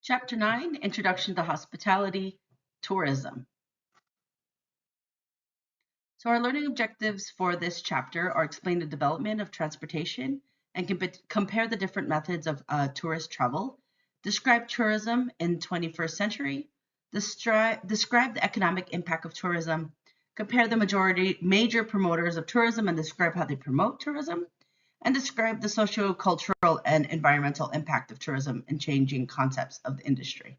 Chapter 9, Introduction to Hospitality, Tourism. So our learning objectives for this chapter are explain the development of transportation and compare the different methods of tourist travel, describe tourism in 21st century, describe the economic impact of tourism, compare the major promoters of tourism and describe how they promote tourism, and describe the socio-cultural and environmental impact of tourism in changing concepts of the industry.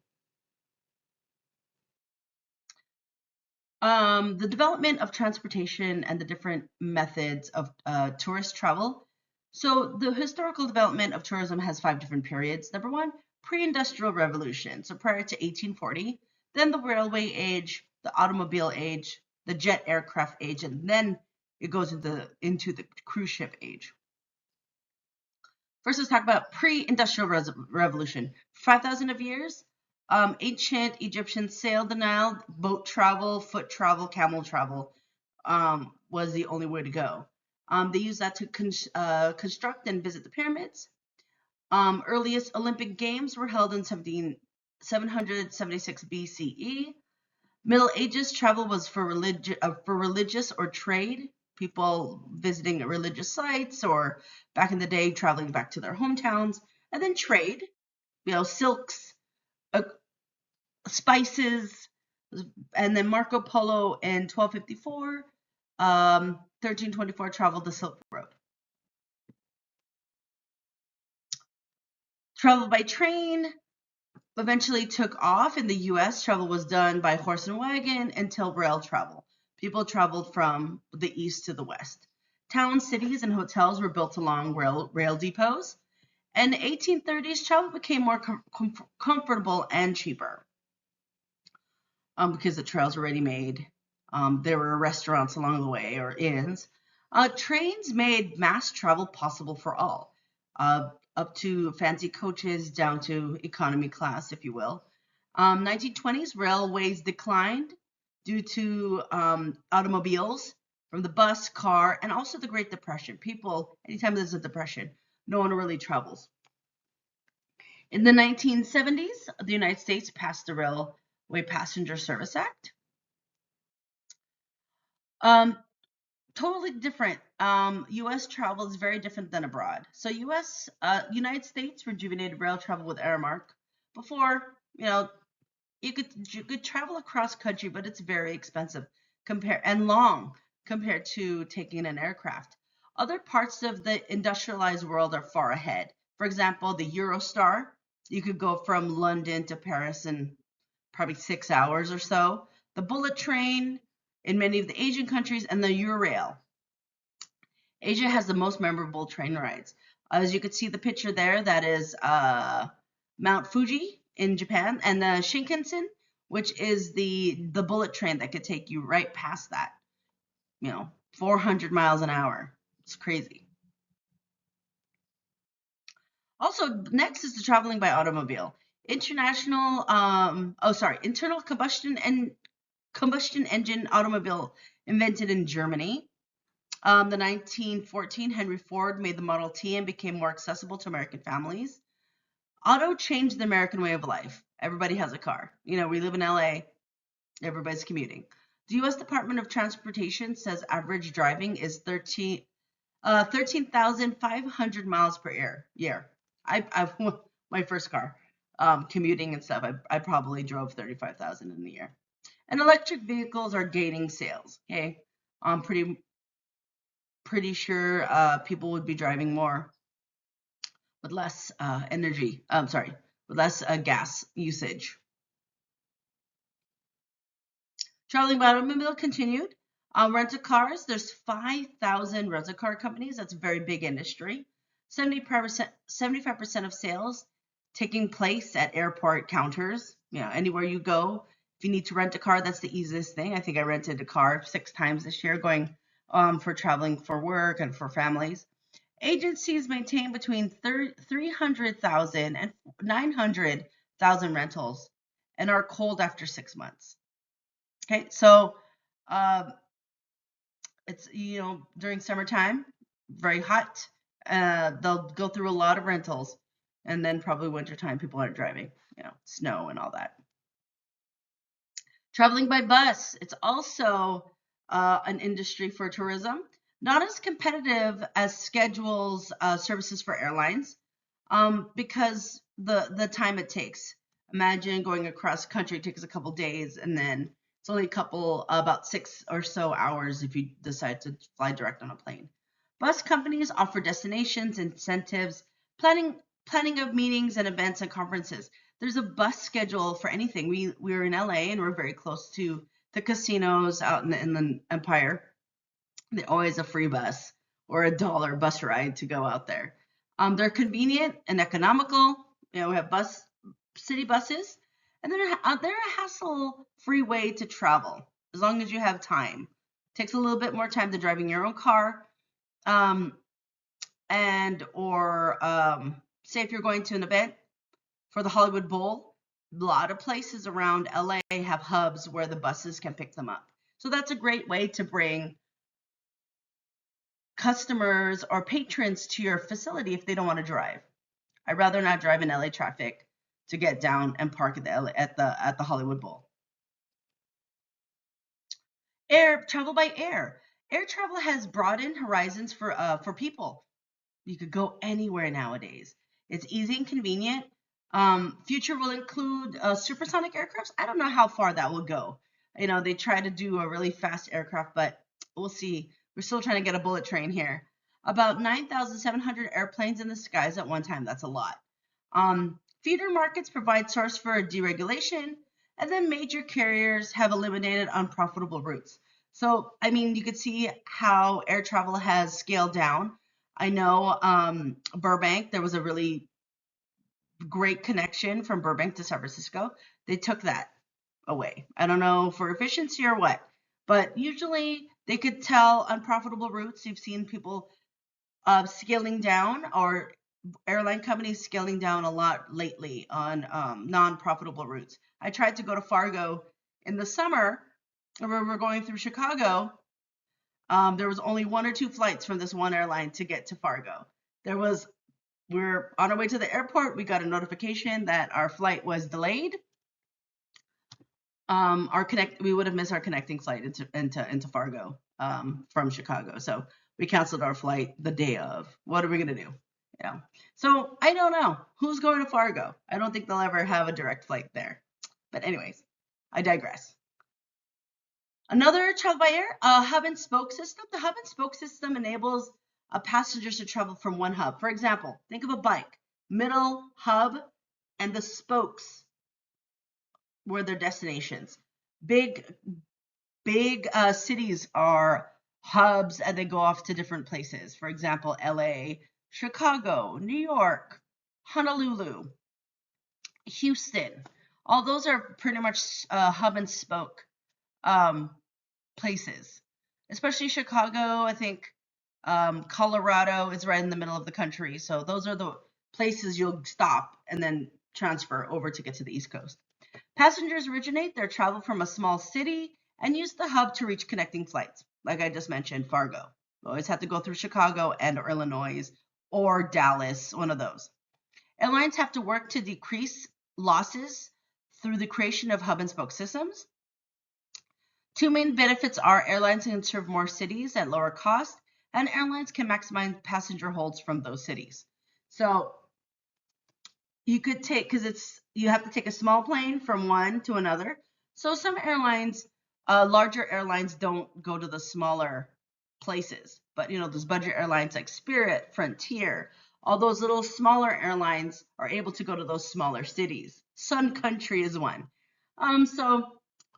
The development of transportation and the different methods of tourist travel. So the historical development of tourism has 5 different periods. Number 1, pre-industrial revolution, so prior to 1840, then the railway age, the automobile age, the jet aircraft age, and then it goes into the cruise ship age. First, let's talk about pre-industrial revolution. 5,000 of years, ancient Egyptians sailed the Nile. Boat travel, foot travel, camel travel was the only way to go. They used that to construct and visit the pyramids. Earliest Olympic Games were held in 776 BCE. Middle Ages travel was for religious or trade. People visiting religious sites, or back in the day, traveling back to their hometowns. And then trade, silks, spices, and then Marco Polo in 1254, 1324 traveled the Silk Road. Travel by train eventually took off. In the U.S., travel was done by horse and wagon until rail travel. People traveled from the east to the west. Towns, cities, and hotels were built along rail depots. In the 1830s, travel became more comfortable and cheaper because the trails were already made. There were restaurants along the way, or inns. Trains made mass travel possible for all, up to fancy coaches down to economy class, if you will. 1920s, railways declined due to automobiles from the bus, car, and also the Great Depression. People, anytime there's a depression, no one really travels. In the 1970s, the United States passed the Railway Passenger Service Act. Totally different. U.S. travel is very different than abroad. So United States rejuvenated rail travel with Aramark. Before, you could travel across country, but it's very expensive and long compared to taking an aircraft. Other parts of the industrialized world are far ahead. For example, the Eurostar, you could go from London to Paris in probably 6 hours or so. The bullet train in many of the Asian countries, and the Eurail. Asia has the most memorable train rides. As you could see the picture there, that is Mount Fuji in Japan, and the Shinkansen, which is the bullet train that could take you right past that. 400 miles an hour. It's crazy. Also, next is the traveling by automobile. Internal combustion engine automobile invented in Germany. The 1914 Henry Ford made the Model T and became more accessible to American families. Auto changed the American way of life. Everybody has a car. We live in LA. Everybody's commuting. The U.S. Department of Transportation says average driving is 13,500 miles per year. I've my first car, commuting and stuff. I probably drove 35,000 in a year. And electric vehicles are gaining sales. Okay, I'm pretty sure people would be driving more with less with less gas usage. Traveling by automobile continued. Rental cars, there's 5,000 rental car companies. That's a very big industry. 75% of sales taking place at airport counters. Anywhere you go, if you need to rent a car, that's the easiest thing. I think I rented a car 6 times this year, going for traveling for work and for families. Agencies maintain between 300,000 and 900,000 rentals and are cold after 6 months. Okay, so it's during summertime, very hot. They'll go through a lot of rentals. And then probably wintertime, people aren't driving, snow and all that. Traveling by bus, it's also an industry for tourism. Not as competitive as schedules services for airlines because the time it takes. Imagine going across country, it takes a couple days, and then it's only about 6 or so hours if you decide to fly direct on a plane. Bus companies offer destinations, incentives, planning of meetings and events and conferences. There's a bus schedule for anything. We're in LA and we're very close to the casinos out in the Inland Empire. There's always a free bus or $1 bus ride to go out there. They're convenient and economical. We have city buses, and they're a hassle-free way to travel as long as you have time. Takes a little bit more time than driving your own car, say if you're going to an event for the Hollywood Bowl, a lot of places around LA have hubs where the buses can pick them up. So that's a great way to bring customers or patrons to your facility if they don't want to drive. I'd rather not drive in LA traffic to get down and park at the Hollywood Bowl. Travel by air. Air travel has broadened horizons for people. You could go anywhere nowadays. It's easy and convenient. Future will include supersonic aircrafts. I don't know how far that will go. They try to do a really fast aircraft, but we'll see. We're still trying to get a bullet train here. About 9,700 airplanes in the skies at one time. That's a lot. Feeder markets provide source for deregulation, and then major carriers have eliminated unprofitable routes. So, you could see how air travel has scaled down. I know Burbank, there was a really great connection from Burbank to San Francisco. They took that away. I don't know for efficiency or what, but usually they could tell unprofitable routes. You've seen people scaling down, or airline companies scaling down a lot lately on non-profitable routes. I tried to go to Fargo in the summer where we're going through Chicago. There was only 1 or 2 flights from this one airline to get to Fargo. We're on our way to the airport. We got a notification that our flight was delayed. We would have missed our connecting flight into Fargo from Chicago. So we canceled our flight the day of. What are we gonna do? So I don't know who's going to Fargo. I don't think they'll ever have a direct flight there. But anyways, I digress. Another travel by air, hub and spoke system. The hub and spoke system enables passengers to travel from one hub. For example, think of a bike, middle hub, and the spokes were their destinations. Big cities are hubs, and they go off to different places. For example, LA, Chicago, New York, Honolulu, Houston. All those are pretty much hub and spoke places. Especially Chicago, I think Colorado is right in the middle of the country. So those are the places you'll stop and then transfer over to get to the East Coast. Passengers originate their travel from a small city and use the hub to reach connecting flights. Like I just mentioned, Fargo. You always have to go through Chicago and or Illinois or Dallas, one of those. Airlines have to work to decrease losses through the creation of hub and spoke systems. 2 main benefits are airlines can serve more cities at lower cost, and airlines can maximize passenger holds from those cities. So you could you have to take a small plane from one to another. So some airlines, larger airlines, don't go to the smaller places, but those budget airlines like Spirit, Frontier, all those little smaller airlines are able to go to those smaller cities. Sun Country is one. So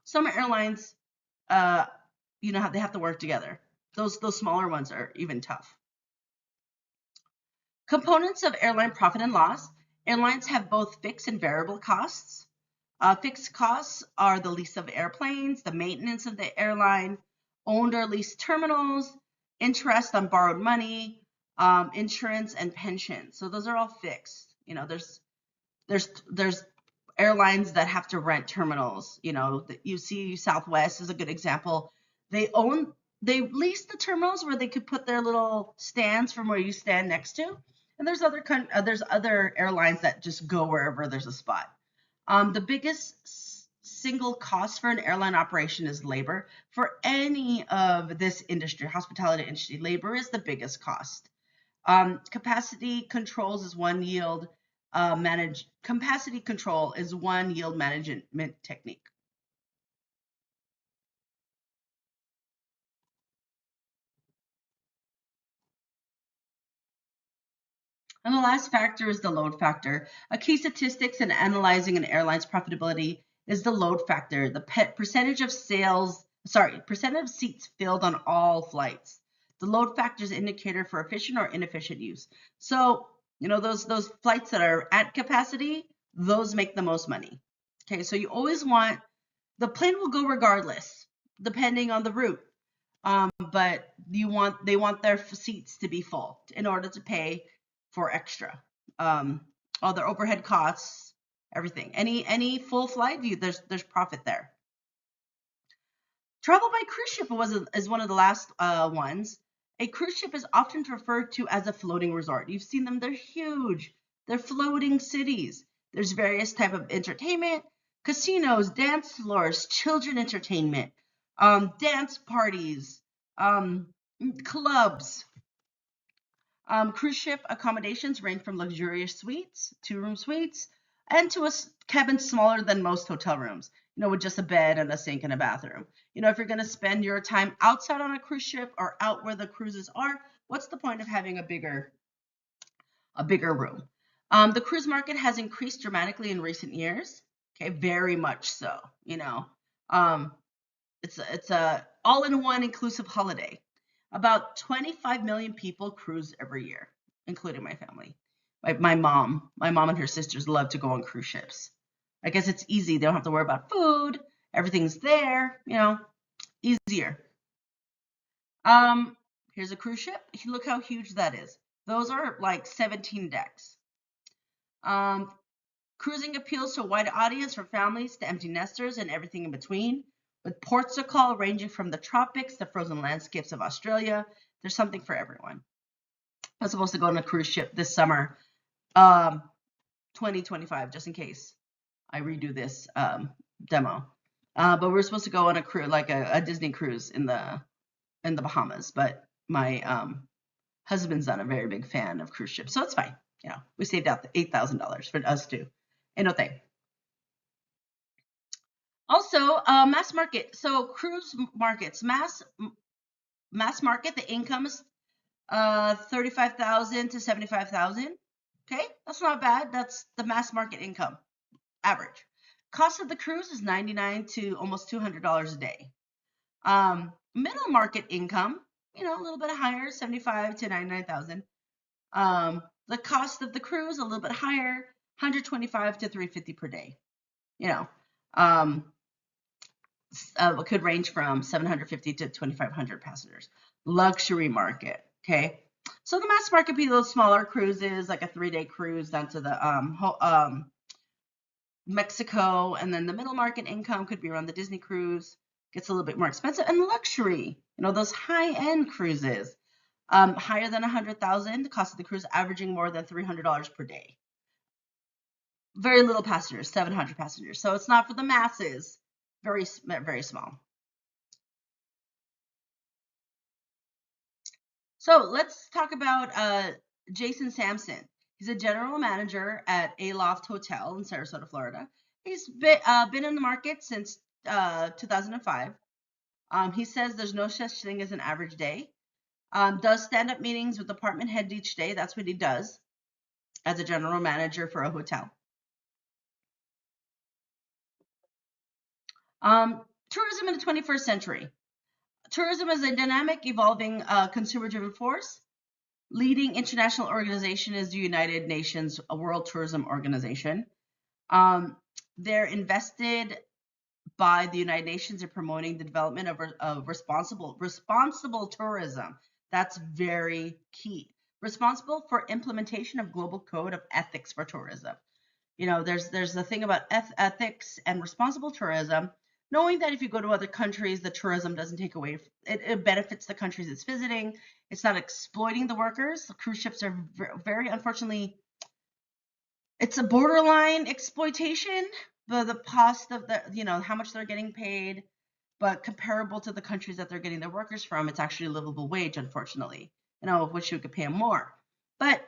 some airlines, they have to work together. Those smaller ones are even tough. Components of airline profit and loss. Airlines have both fixed and variable costs. Fixed costs are the lease of airplanes, the maintenance of the airline, owned or leased terminals, interest on borrowed money, insurance, and pension. So those are all fixed. There's airlines that have to rent terminals. You see Southwest is a good example. They lease the terminals where they could put their little stands from where you stand next to, And there's other airlines that just go wherever there's a spot. The biggest single cost for an airline operation is labor. For any of this industry, hospitality industry, labor is the biggest cost. Capacity controls is one yield capacity control is one yield management technique. And the last factor is the load factor. A key statistics in analyzing an airline's profitability is the load factor, the percentage of percentage of seats filled on all flights. The load factor is an indicator for efficient or inefficient use. So, those flights that are at capacity, those make the most money. Okay, so you always want, the plane will go regardless, depending on the route. But they want their seats to be full in order to pay for extra. All their overhead costs, everything. Any full flight, there's profit there. Travel by cruise ship is one of the last ones. A cruise ship is often referred to as a floating resort. You've seen them; they're huge. They're floating cities. There's various type of entertainment, casinos, dance floors, children entertainment, dance parties, clubs. Cruise ship accommodations range from luxurious suites, two-room suites, and to a cabin smaller than most hotel rooms, with just a bed and a sink and a bathroom. If you're going to spend your time outside on a cruise ship or out where the cruises are, what's the point of having a bigger room? The cruise market has increased dramatically in recent years. Okay, very much so. It's a all-in-one inclusive holiday. About 25 million people cruise every year, including my family. My mom and her sisters love to go on cruise ships. I guess it's easy. They don't have to worry about food. Everything's there, easier. Here's a cruise ship. Look how huge that is. Those are like 17 decks. Cruising appeals to a wide audience, from families to empty nesters and everything in between. With ports to call ranging from the tropics to frozen landscapes of Australia, there's something for everyone. I'm supposed to go on a cruise ship this summer, 2025, just in case I redo this demo. But we're supposed to go on a cruise, like a Disney cruise in the Bahamas. But my husband's not a very big fan of cruise ships, so it's fine. We saved out the $8,000 for us too. Ain't no thing. Also, mass market. So cruise markets, mass market, the income is 35,000 to 75,000. Okay, that's not bad. That's the mass market income, average. Cost of the cruise is $99 to almost $200 a day. Middle market income, a little bit higher, 75 to 99,000. The cost of the cruise a little bit higher, 125 to 350 per day. Could range from 750 to 2,500 passengers. Luxury market, okay? So the mass market be those smaller cruises, like a 3-day cruise down to the Mexico, and then the middle market income could be around the Disney cruise. Gets a little bit more expensive. And luxury, those high-end cruises, higher than 100,000. The cost of the cruise averaging more than $300 per day. Very little passengers, 700 passengers. So it's not for the masses. Very, very small. So let's talk about Jason Sampson. He's a general manager at Aloft Hotel in Sarasota, Florida. He's been in the market since 2005. He says there's no such thing as an average day. Does stand-up meetings with department head each day. That's what he does as a general manager for a hotel. Tourism in the 21st century. Tourism is a dynamic, evolving, consumer-driven force. Leading international organization is the United Nations World Tourism Organization. They're invested by the United Nations in promoting the development of responsible tourism. That's very key. Responsible for implementation of global code of ethics for tourism. There's the thing about ethics and responsible tourism. knowing that if you go to other countries, the tourism doesn't take away, it benefits the countries it's visiting. It's not exploiting the workers. The cruise ships are very, unfortunately, it's a borderline exploitation. The cost of how much they're getting paid, but comparable to the countries that they're getting their workers from, it's actually a livable wage, unfortunately. Wish you could pay them more. But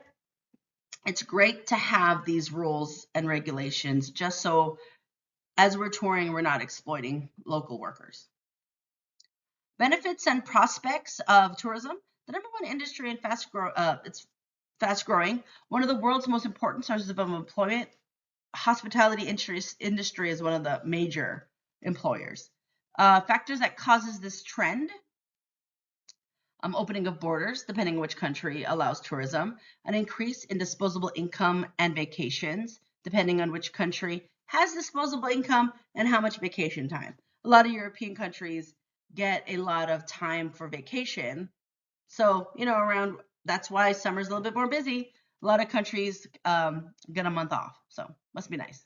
it's great to have these rules and regulations just so as we're touring, we're not exploiting local workers. Benefits and prospects of tourism. The number one industry and it's fast growing. One of the world's most important sources of employment. Hospitality industry is one of the major employers. Factors that causes this trend. Opening of borders, depending on which country allows tourism. An increase in disposable income and vacations, depending on which country has disposable income and how much vacation time. A lot of European countries get a lot of time for vacation. So, that's why summer's a little bit more busy. A lot of countries get a month off. So must be nice.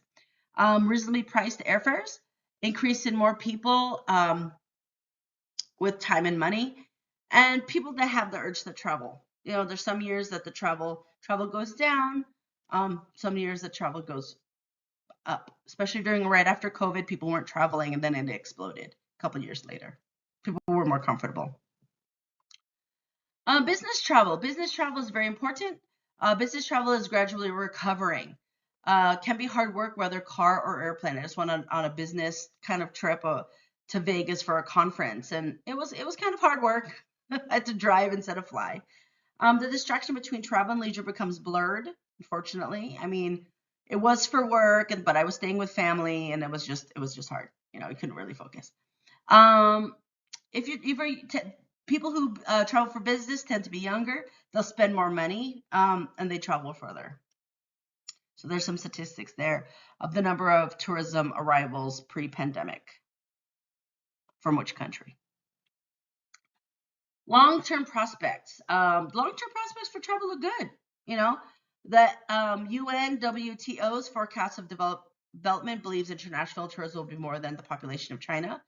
Reasonably priced airfares, increase in more people with time and money, and people that have the urge to travel. There's some years that the travel goes down. Some years that travel goes up, especially right after COVID, people weren't traveling and then it exploded a couple years later. People were more comfortable. Business travel. Business travel is very important. Business travel is gradually recovering. Can be hard work, whether car or airplane. I just went on a business kind of trip to Vegas for a conference, and it was kind of hard work. I had to drive instead of fly. The distraction between travel and leisure becomes blurred, unfortunately. I mean, it was for work, but I was staying with family, and it was just hard. I couldn't really focus. People who travel for business tend to be younger. They'll spend more money, and they travel further. So there's some statistics there of the number of tourism arrivals pre-pandemic. From which country? Long-term prospects. Long-term prospects for travel look good. The UNWTO's forecast of development believes international tourism will be more than the population of China.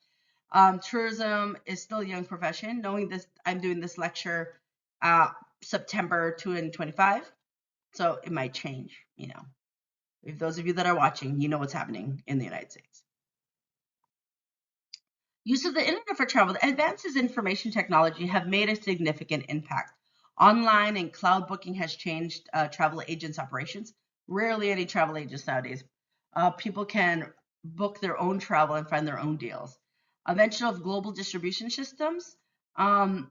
Tourism is still a young profession. Knowing this, I'm doing this lecture September 2025, so it might change. If those of you that are watching, you know what's happening in the United States. Use of the internet for travel. The advances in information technology have made a significant impact. Online and cloud booking has changed travel agents' operations. Rarely any travel agents nowadays. People can book their own travel and find their own deals. Invention of global distribution systems, GDSS.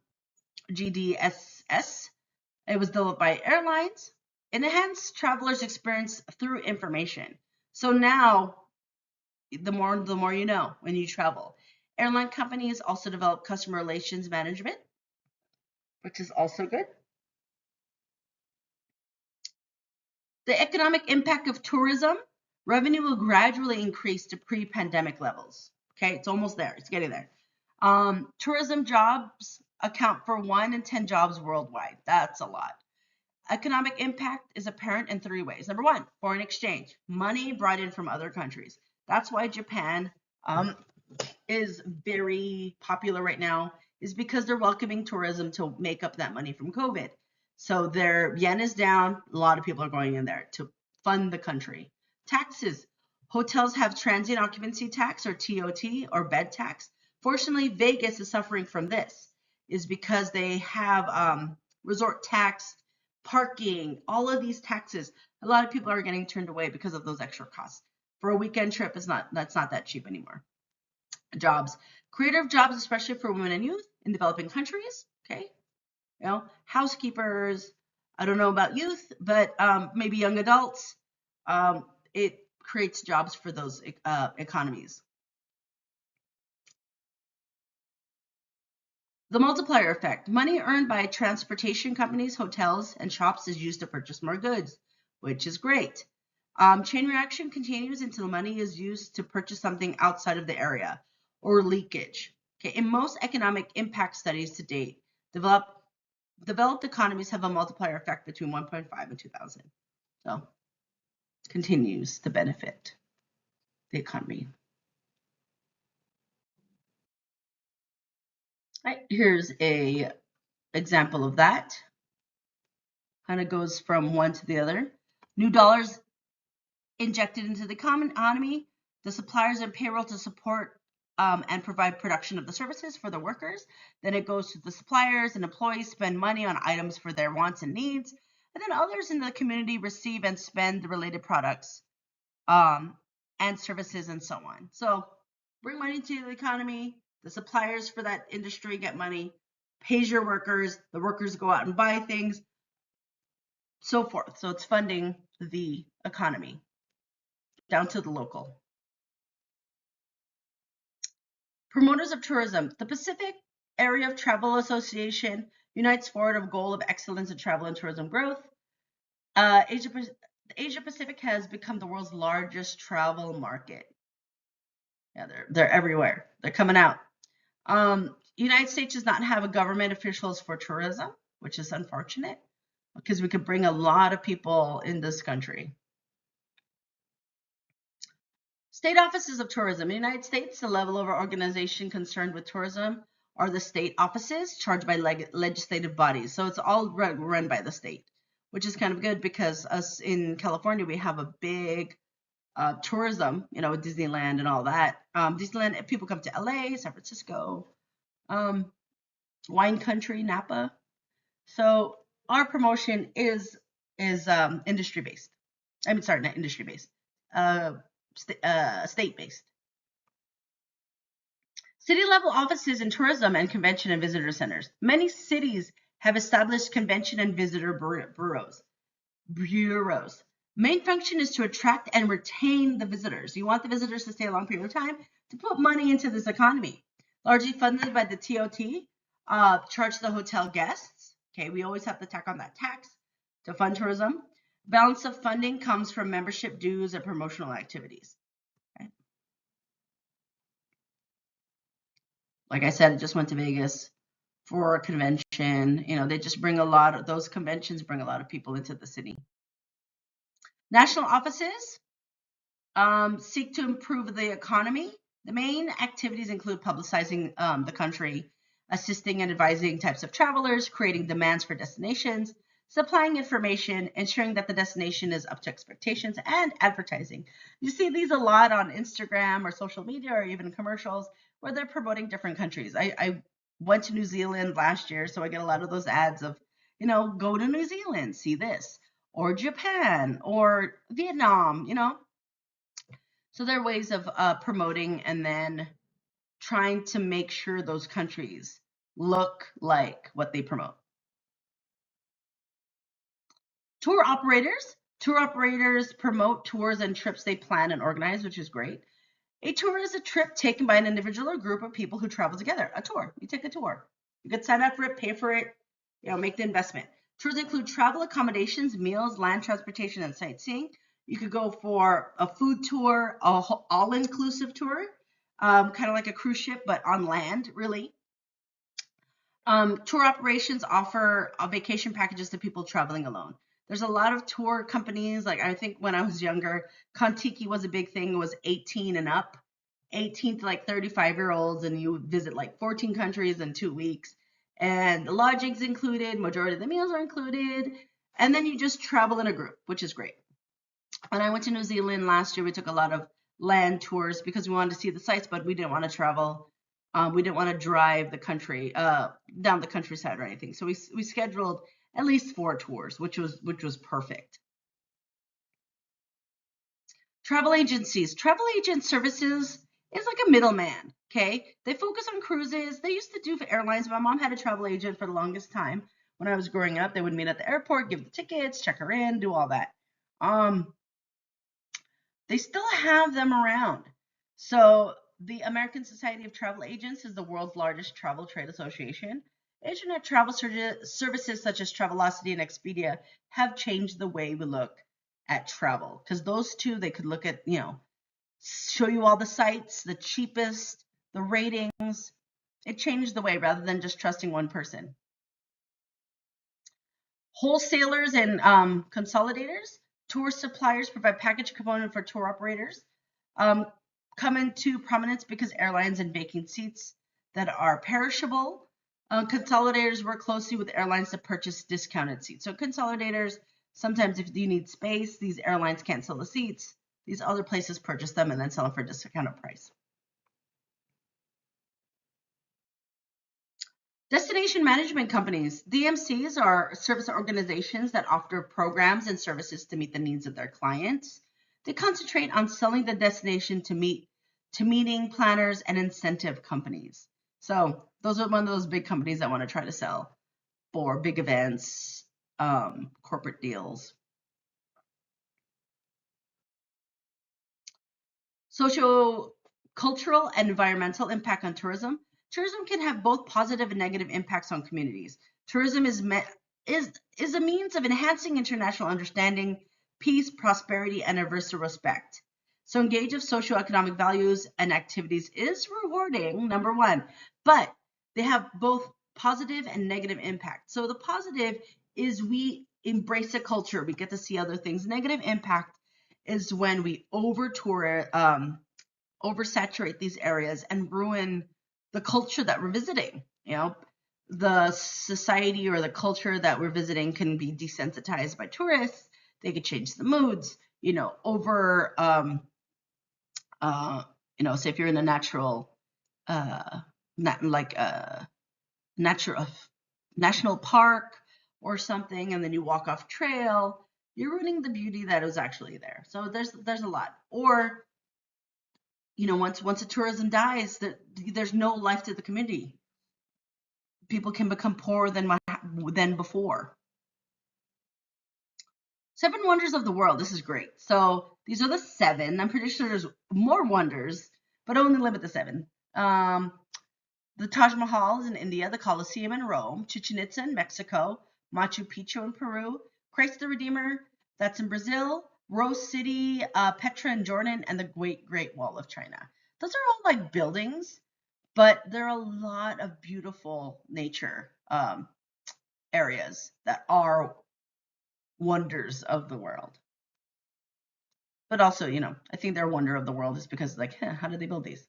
It was developed by airlines. Enhance travelers' experience through information. So now, the more you know when you travel. Airline companies also develop customer relations management, which is also good. The economic impact of tourism. Revenue will gradually increase to pre-pandemic levels. Okay, it's almost there. It's getting there. Tourism jobs account for 1 in 10 jobs worldwide. That's a lot. Economic impact is apparent in 3 ways. Number 1, foreign exchange. Money brought in from other countries. That's why Japan is very popular right now, is because they're welcoming tourism to make up that money from COVID. So their yen is down. A lot of people are going in there to fund the country. Taxes. Hotels have transient occupancy tax, or TOT, or bed tax. Fortunately, Vegas is suffering from this, is because they have resort tax, parking, all of these taxes. A lot of people are getting turned away because of those extra costs. For a weekend trip, that's not that cheap anymore. Jobs. Creative jobs, especially for women and youth in developing countries. Okay. Housekeepers. I don't know about youth, but maybe young adults. It creates jobs for those economies. The multiplier effect. Money earned by transportation companies, hotels, and shops is used to purchase more goods, which is great. Chain reaction continues until money is used to purchase something outside of the area, or leakage. Okay. In most economic impact studies to date, developed economies have a multiplier effect between 1.5 and 2,000. So it continues to benefit the economy. Right, here's a example of that. Kind of goes from one to the other. New dollars injected into the economy, the suppliers and payroll to support and provide production of the services for the workers. Then it goes to the suppliers and employees spend money on items for their wants and needs. And then others in the community receive and spend the related products and services and so on. So bring money to the economy. The suppliers for that industry get money, pays your workers. The workers go out and buy things, so forth. So it's funding the economy down to the local. Promoters of tourism. The Pacific Area of Travel Association unites forward a goal of excellence in travel and tourism growth. Asia Pacific has become the world's largest travel market. Yeah, they're everywhere. They're coming out. United States does not have a government officials for tourism, which is unfortunate because we could bring a lot of people in this country. State offices of tourism. In the United States, the level of organization concerned with tourism are the state offices charged by legislative bodies. So it's all run by the state, which is kind of good because us in California, we have a big tourism, with Disneyland and all that. Disneyland, people come to LA, San Francisco, wine country, Napa. So our promotion is industry based. Not industry based. State-based. City-level offices in tourism and convention and visitor centers. Many cities have established convention and visitor bureaus. Main function is to attract and retain the visitors. You want the visitors to stay a long period of time to put money into this economy. Largely funded by the TOT, charge the hotel guests. Okay, we always have to tack on that tax to fund tourism. Balance of funding comes from membership dues and promotional activities. Okay. Like I said, I just went to Vegas for a convention. They just bring those conventions bring a lot of people into the city. National offices seek to improve the economy. The main activities include publicizing the country, assisting and advising types of travelers, creating demands for destinations, supplying information, ensuring that the destination is up to expectations, and advertising. You see these a lot on Instagram or social media or even commercials where they're promoting different countries. I went to New Zealand last year, so I get a lot of those ads of, go to New Zealand, see this, or Japan, or Vietnam, So there are ways of promoting and then trying to make sure those countries look like what they promote. Tour operators. Tour operators promote tours and trips they plan and organize, which is great. A tour is a trip taken by an individual or group of people who travel together. A tour. You take a tour. You could sign up for it, pay for it, make the investment. Tours include travel accommodations, meals, land transportation, and sightseeing. You could go for a food tour, all-inclusive tour, kind of like a cruise ship, but on land, really. Tour operations offer vacation packages to people traveling alone. There's a lot of tour companies. Like I think when I was younger, Kontiki was a big thing. It was 18 and up, 18 to like 35-year-olds, and you visit like 14 countries in 2 weeks. And the lodging's included, majority of the meals are included, and then you just travel in a group, which is great. When I went to New Zealand last year, we took a lot of land tours because we wanted to see the sights, but we didn't want to travel. We didn't want to drive the country down the countryside or anything. So we scheduled at least 4 tours, which was perfect. Travel agencies. Travel agent services is like a middleman. Okay, they focus on cruises. They used to do for airlines. My mom had a travel agent for the longest time when I was growing up. They would meet at the airport, give the tickets, check her in, do all that. They still have them around. So the American Society of Travel Agents is the world's largest travel trade association. Internet travel services such as Travelocity and Expedia have changed the way we look at travel, because those two, they could look at, show you all the sites, the cheapest, the ratings. It changed the way rather than just trusting one person. Wholesalers and consolidators. Tour suppliers provide package component for tour operators. Come into prominence because airlines and vacant seats that are perishable Consolidators work closely with airlines to purchase discounted seats. So consolidators, sometimes if you need space, these airlines can't sell the seats. These other places purchase them and then sell them for a discounted price. Destination management companies. DMCs are service organizations that offer programs and services to meet the needs of their clients. They concentrate on selling the destination to meeting planners and incentive companies. So those are one of those big companies that want to try to sell for big events, corporate deals. Social, cultural, and environmental impact on tourism. Tourism can have both positive and negative impacts on communities. Tourism is a means of enhancing international understanding, peace, prosperity, and universal respect. So engage of socioeconomic values and activities is rewarding, number one, but they have both positive and negative impact. So the positive is we embrace a culture, we get to see other things. Negative impact is when we oversaturate these areas and ruin the culture that we're visiting. The society or the culture that we're visiting can be desensitized by tourists. They could change the moods. Say if you're in a natural, national park or something, and then you walk off trail, you're ruining the beauty that was actually there. So there's a lot. Or once a tourism dies, there's no life to the community. People can become poorer than before. 7 wonders of the world. This is great. So these are the 7. I'm pretty sure there's more wonders, but only limit to 7. The Taj Mahal is in India, the Colosseum in Rome, Chichen Itza in Mexico, Machu Picchu in Peru, Christ the Redeemer, that's in Brazil, Rose City, Petra in Jordan, and the Great Wall of China. Those are all like buildings, but there are a lot of beautiful nature areas that are wonders of the world. But also, I think their wonder of the world is because how did they build these?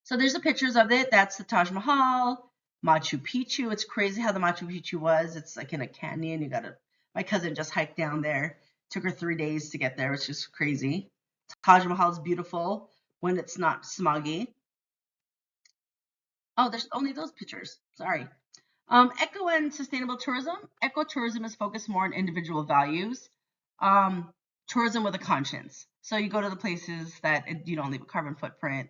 So there's the pictures of it. That's the Taj Mahal, Machu Picchu. It's crazy how the Machu Picchu was. It's like in a canyon. My cousin just hiked down there. Took her 3 days to get there. It's just crazy. Taj Mahal is beautiful when it's not smoggy. Oh, there's only those pictures. Sorry. Eco and sustainable tourism. Ecotourism is focused more on individual values. Tourism with a conscience. So you go to the places that you don't leave a carbon footprint.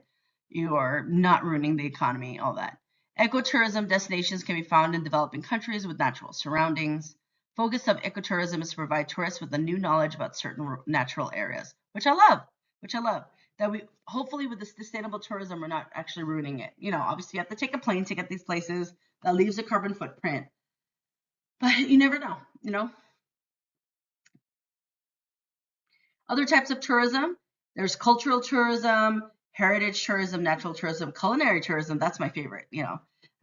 You are not ruining the economy, all that. Ecotourism destinations can be found in developing countries with natural surroundings. Focus of ecotourism is to provide tourists with a new knowledge about certain natural areas, which I love. That we hopefully with this sustainable tourism, we're not actually ruining it. Obviously you have to take a plane to get these places. That leaves a carbon footprint. But you never know. Other types of tourism, there's cultural tourism, heritage tourism, natural tourism, culinary tourism. That's my favorite. I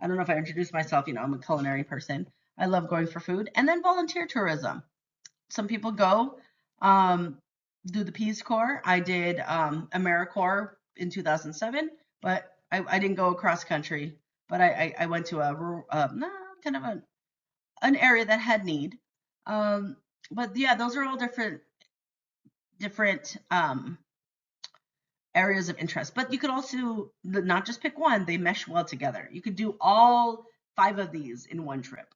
don't know if I introduced myself. I'm a culinary person. I love going for food. And then volunteer tourism. Some people go do the Peace Corps. I did AmeriCorps in 2007, but I didn't go across country. But I went to an area that had need. But yeah, those are all different areas of interest. But you could also not just pick one, they mesh well together. You could do all 5 of these in one trip.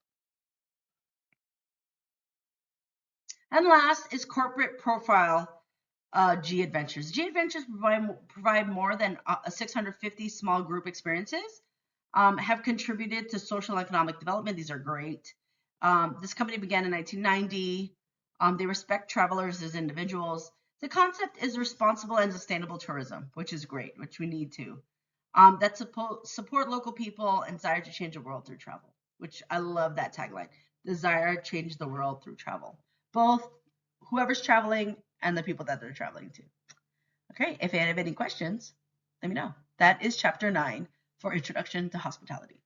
And last is corporate profile G Adventures. G Adventures provide more than 650 small group experiences, have contributed to social and economic development. These are great. This company began in 1990. They respect travelers as individuals. The concept is responsible and sustainable tourism, which is great, which we need to. That support local people and desire to change the world through travel, which I love that tagline. Desire to change the world through travel. Both whoever's traveling and the people that they're traveling to. Okay, if you have any questions, let me know. That is chapter 9 for Introduction to Hospitality.